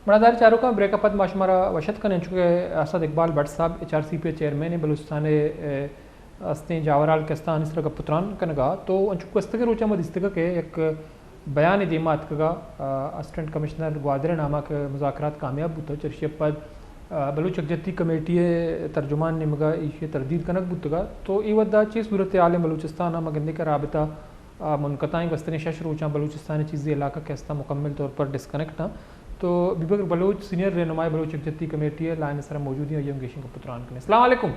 मनादार चारों का ब्रेकअप माशमारा वशत कन चुके असद इकबाल भट्ट साहब HRCP चेयरमैन बलूचिस्तान अस्ते जावराल कस्तान इस तरह पुत्रान कनगा तो अंचुक वस्तके रोचा मदिस्तक के एक बयान दीमात का असिस्टेंट कमिश्नर ग्वादर नामा के मुज़ाकरात कामयाब बुत चर्शियत पद बलूच यकजहती कमेटी तर्जुमान ने मगा इशे तरदीद कनक बुतगा तो ई वद्दा ची सूरत आलम बलूचिस्तान मगंदे का राबता मुनक़ताई वस्तने शश रोचा बलूचिस्तान चीज़ी इलाका कैस्ता मुकम्मल तौर पर डिस्कनेक्ट ना तो बिबक बलोच सीनियर रहनुमाई बलोच यकजहती कमेटी है लाइन सर मौजूद है यम गेशिंग पुत्रान कने अस्सलाम वालेकुम।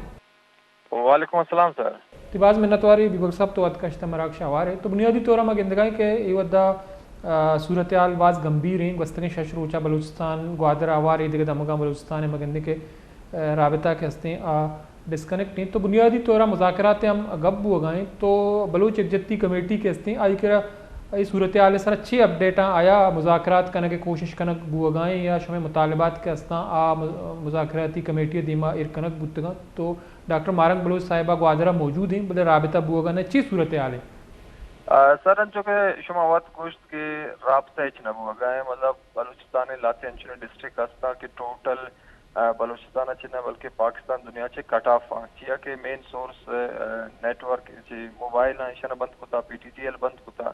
वालेकुम अस्सलाम सर तिबाज मिन्नतवारी बिबक साहब तो अद कश्त मराक शवार है तो बुनियादी तौर पर गिंदगाई के ये वद्दा सूरत हाल वाज गंभीर हैं वस्तने शश रोचा बलूचिस्तान ग्वादर आवार ये दिगद अमगा बलूचिस्तान मगंदे के राबता के हस्ते डिस्कनेक्ट नहीं तो बुनियादी तौर मुज़ाकरात हम गब उगाएँ तो बलोच यकजहती कमेटी के हस्ते आई करा ये सूरत हाल सर अच्छी अपडेट आया मुज़ाकरात करने की कोशिश कनक बुगाएँ या शमे मुतालबात के हस्ता मुज़ाकराती कमेटी दीमा इर कनक बुतगा तो डॉक्टर मारंग बलोच साहिबा ग्वादरा मौजूद हैं बदे राबता बुगा ने अच्छी सूरत हाल है सर अंचो के शुमावत गोश्त के राबता इच न बुगा है मतलब बलूचिस्तान लाते अंचो डिस्ट्रिक्ट हस्ता के टोटल बलूचिस्तान अच्छे न बल्कि पाकिस्तान दुनिया चे कट ऑफ चिया के main source network mobile Ishana बंद कुता PTTL बंद कुता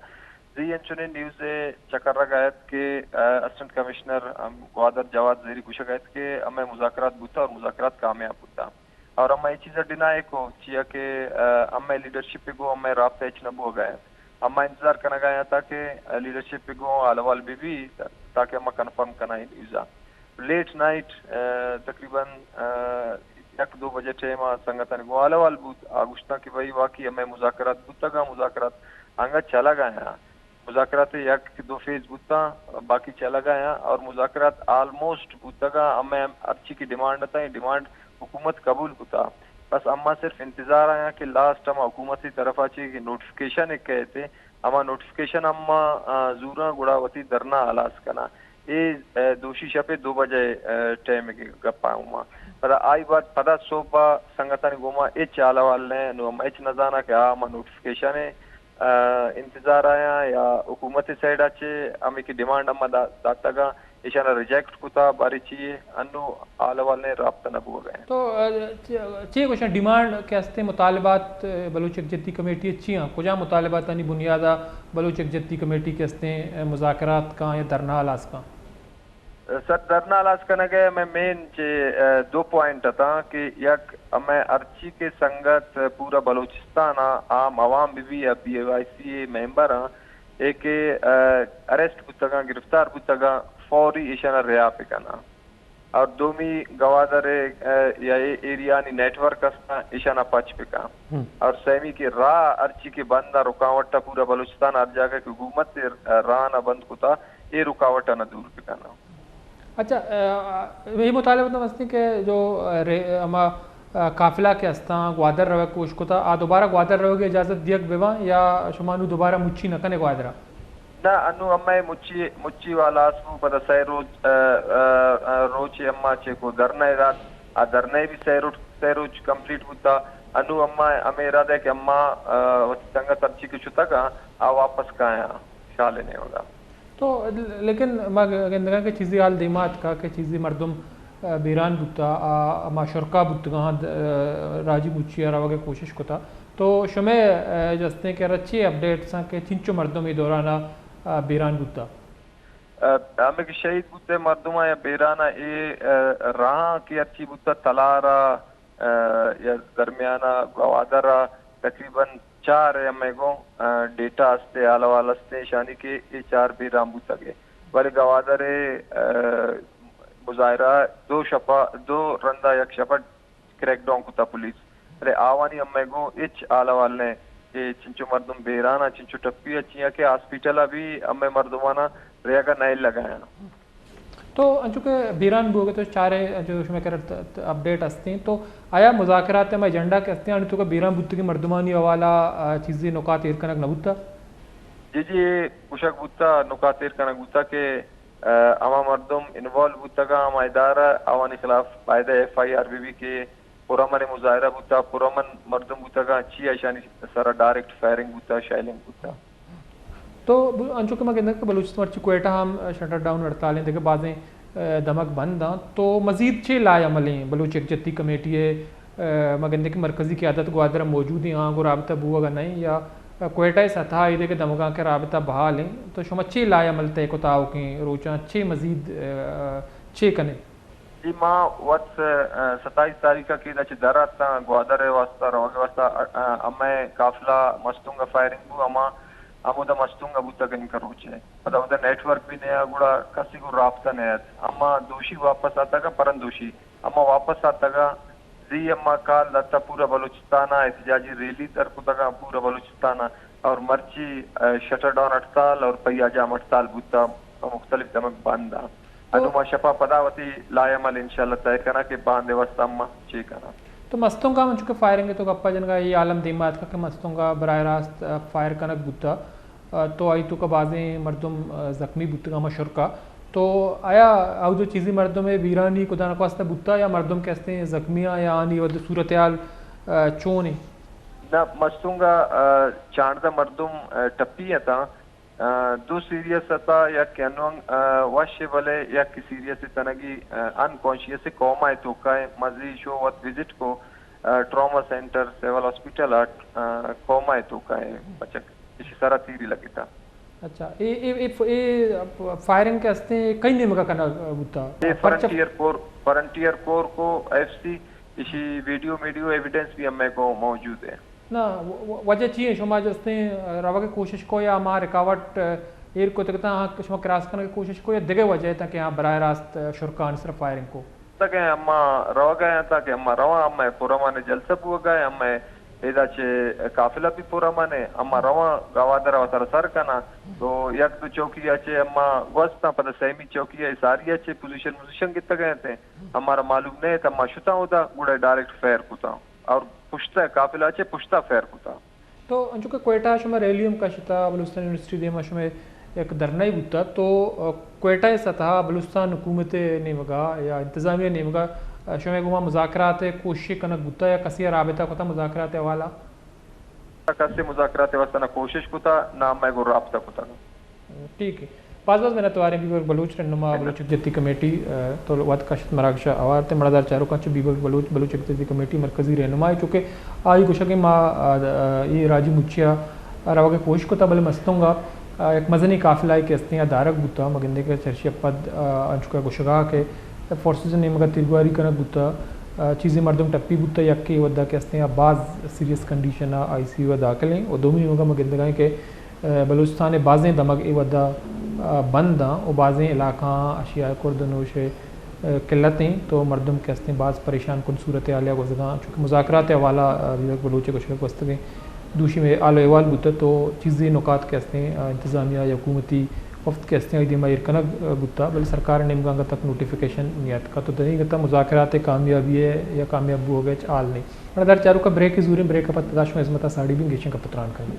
जी अंचुने न्यूज़ चकर रगायत के असिस्टेंट कमिश्नर ग्वादर जवाद ज़ेरी गुशगायत के हमें मुज़ाकरात बुता और मुज़ाकरात कामयाब बुता और हमें ये चीज़ डिनाई को चिया के हमें लीडरशिप को हमें राब्ता इच नबू गए हमें इंतजार करना गया था कि लीडरशिप को अलवाल भी ताकि हमें कन्फर्म करना ही न्यूज़ा लेट नाइट तकरीबन 1-2 बजे टाइम संगठन को अलवाल बुत आगुश्ता की भाई वाकई हमें मुज़ाकरात बुता मुज़ाकरात आंगा चला गया मुज़ाकरात 1-2 फेज बुता बाकी चला गया और मुज़ाकरात ऑलमोस्ट बुतगा हमें अच्छी की डिमांड था डिमांड हुकूमत कबूल बुता बस अम्मा सिर्फ इंतजार आया कि लास्ट हम हुकूमत की तरफ आची कि नोटिफिकेशन एक कहते अम्मा नोटिफिकेशन अम्मा जूरा गुड़ावती दरना आलास कना ये दोषी शपे 2 बजे टाइम के गप्पा उमा पर आई बात पता सोपा संगठन गोमा ए चाला वाले नो मैच न जाना कि अम्मा नोटिफिकेशन है इंतजार आया या हुकूमत साइड आचे हमें की डिमांड अम्मा दाता का इशारा रिजेक्ट कुता बारी चाहिए अनु आलवाल ने राब्ता न हुआ गए तो चाहिए कुछ डिमांड के हस्ते मुतालबात बलूच यकजहती कमेटी अच्छी हैं कुछ मुतालबात यानी बुनियादा बलूच यकजहती कमेटी के हस्ते मुज़ाकरात का या धरना अलास का सर धरना अलास करने गए मैं मेन 2 पॉइंट था कि एक मैं अर्ची के संगत पूरा बलूचिस्तान आम आवाम भी BYCA मेंबर एक अरेस्ट बुतगा गिरफ्तार बुतगा फौरी इशारा रिया पे करना और दोमी गवादर या एरिया नेटवर्क इशाना पच पे का और सेमी के राह अर्ची के बंदा रुकावट पूरा बलूचिस्तान हर जगह की हुकूमत राह न बंद कुता ये रुकावट न दूर पे करना। अच्छा यही मुताले मस्ती के जो हमा काफिला के हस्ता ग्वादर रवे कोश को था दोबारा ग्वादर रहोगे इजाज़त दियक बेवा या शुमानु दोबारा मुच्छी न कने ग्वादरा ना अनु अम्मा मुच्ची वाला असमु पता सै रोज अम्मा चे को धरना रात आ धरने भी सै रोज कंप्लीट होता अनु अम्मा हमें इरादा है कि अम्मा संगत तरची की छुता का आ वापस का आया शाह लेने होगा तो लेकिन मां के चीज़ी हाल दिमाग का के चीज़ी मर्दम बीरान बुता माशरका बुतगा राजी मुच्ची रवा कोशिश को था तो शुमे जस्ते के रच्ची अपडेट सा के चिंचो मर्दम ये दौराना बीरान बुता हमें कि शहीद बुते मर्दुमा या बेराना ये राह की अच्छी बुता तलारा या दरमियाना गवादरा तकरीबन 4 हमें को डेटा हस्ते आलवाल हस्ते शानी के ये 4 बेराम बुता के वाले गवादरे मुजाहिरा 2 रंदा एक शपा क्रैकडाउन कुता पुलिस अरे आवानी हमें को इच आलवाल ने ये चिंचो मर्दुम बेराना चिंचो टप्पी चिया के हॉस्पिटल अभी हमें मर्दुमाना रेया का नहीं लगाया तो चूँकि बीरान बोगे तो 4 जो उसमें कर अपडेट हस्ते हैं तो आया मुज़ाकरात में एजेंडा के हस्ते हैं तो बीरान बुत्त की मर्दुमानी हवाला चीज़ें नुकात एर कनक नबुत्ता जी कुशक बुत्ता नुकात एर कनक बुत्ता के अमा मर्दुम इन्वॉल्व बुत्ता का अमा इदारा आवानी खिलाफ बायदा FIR भी के पुरमन मुजाहिरा बुता पुरमन मर्दम बुता का अच्छी आशानी सारा डायरेक्ट फायरिंग बुता शाइलिंग बुता तो अंचो के मगे बलूचिस्तान क्वेटा हम शटर डाउन हड़तालें देखे बाजें दमक बंद हाँ तो मज़ीद चे लाए अमलें बलूच यकजहती कमेटी मगंदे की मरकज़ी क़यादत ग्वादर मौजूद हैं हाँ को रबता बू अगर नहीं या कोयटा सतह इधे के दमगा के रबता बहाल हैं तो शुमा चे लाए अमल तय कोताव के रोचा चे मज़ीद चे कने जी माँ वत्स 27 तारीख की दच दराता ग्वादर वास्ता रवागे वास्ता अम्मे काफिला मस्तूंगा फायरिंग बु अम्मा अमुदा मस्तूंगा बुता कहीं करोचे मतलब उधर नेटवर्क भी नया गुड़ा किसी को राब्ता नया अम्मा दोषी वापस आता का परन दोषी अम्मा वापस आता का जी अम्मा काल लता पूरा बलूचिस्ताना एहतजाजी रैली तरकुता का पूरा बलूचिस्ताना और मर्ची शटर डाउन हड़ताल और पहियाजाम हड़ताल बुता मुख्तलिफ दमक बांधा अनुमा शपा पदावती लायमल इंशाल्लाह तय करना के बांधे वस्तम्मा चे करना तो मस्तों का मंचू के फायरिंग तो गप्पा जनगा ये आलम दिमाग का मस्तों का बराह रास्त फायर कनक बुता तो आई तो का बाजें मर्दम जख्मी बुत का मशहूर का तो आया अब जो चीज़ें मर्दों में वीरानी खुदा न खास्ता बुता या मर्दम कहते हैं जख्मियाँ या आनी वद सूरत हाल चोने ना मस्तूंगा चांदा मर्दम टप्पी था दो सीरियस था या कैनोंग वाशे वाले या कि सीरियस तनगी अनकॉन्शियस कॉमा है तो का मजी शो वत विजिट को trauma centre civil hospital comma है तो का बचक इसी सारा तीरी लगी था अच्छा ए फायरिंग के हस्ते कई नेम का करना बुता ये फ्रंटियर कोर को एफसी इसी वीडियो एविडेंस भी हमें को मौजूद है ना वजह चाहिए शुमा जस्ते रवा की कोशिश को या हमारा रुकावट एयर को तक शुमा क्रॉस करने की कोशिश को या दिगे वजह ताकि यहाँ बराह रास्त शुरकान सिर्फ फायरिंग को तक अम्मा रवा गए ताकि अम्मा रवा अम्मा पूरा माने जलसा हुआ गए अम्मा एदाचे काफिला भी पूरा माने अम्मा रवा गवादर अवतर सर कना तो यक तो चौकी आचे अम्मा वस्ता पता सेमी चौकी है सारी आचे पोजीशन कितना गए थे हमारा मालूम नहीं था अम्मा शुता होता गुड़े डायरेक्ट फेयर कुता और पुश्ता काफिला आचे पुश्ता फेयर कुता तो अंचु का कोयटा शुमा रैलियम का शिता बलूचिस्तान यूनिवर्सिटी दे मशमे एक धरना ही बुता तो कोयटा सतह बलूचिस्तान हुकूमत ने मगा या इंतजामिया ने मगा शुमे गुमा मुज़ाकरात कोशिश कनक बुता या कसी राबता कोता मुज़ाकरात वाला कसे मुज़ाकरात वास्ता कोशिश कुता ना मैं गो राब्ता कुता ठीक है पास मैंने तुम्हारे बीबर बलूच रहनुमा बलूच यकजहती कमेटी तो वत कशत मराकशा आवार ते मड़ादार चारों का बीबर बलूच यकजहती कमेटी मरकजी रहनुमा है चूँकि आई कुछ कि माँ ये राजी मुचिया रवा के कोशिश को तबल मस्तूंगा एक मजनी काफिला के हस्तियाँ दारक बुता मगिंदे के चर्चिया पद अंचुका गुशगा के फोर्सेस ने मगर तिरगुआरी कनक बुता चीज़ें मर्दम टप्पी बुता यक्के वदा के हस्तियाँ बाज़ सीरियस कंडीशन ICU दाखिल हैं और दोमी मगर मगिंदगा के बलूचिस्तान बाज़ें दमक ए वदा बंद और बाज़ें इलाका अशिया कुर्दनोश किल्लतें तो मर्दम के हस्ते बाज़ परेशान कन सूरत आलिया गुजगा चूँकि मुज़ाकरात हवाला बलूच कुछ वस्तगें दूसरी में आलो अहवाल बुता तो चीज़ें नुकात के हस्ते इंतज़ामिया या हुकूमती वक्त के हस्ते दिमा इरकनक बुता बल सरकार ने मगा तक नोटिफिकेशन नियत का तो दही गता मुज़ाकरात कामयाबी है या कामयाब हो गए आल नहीं दर चारों का ब्रेक की जूरी ब्रेक का पत्ताश में इसमता साड़ी भी गेशन का पत्रान करें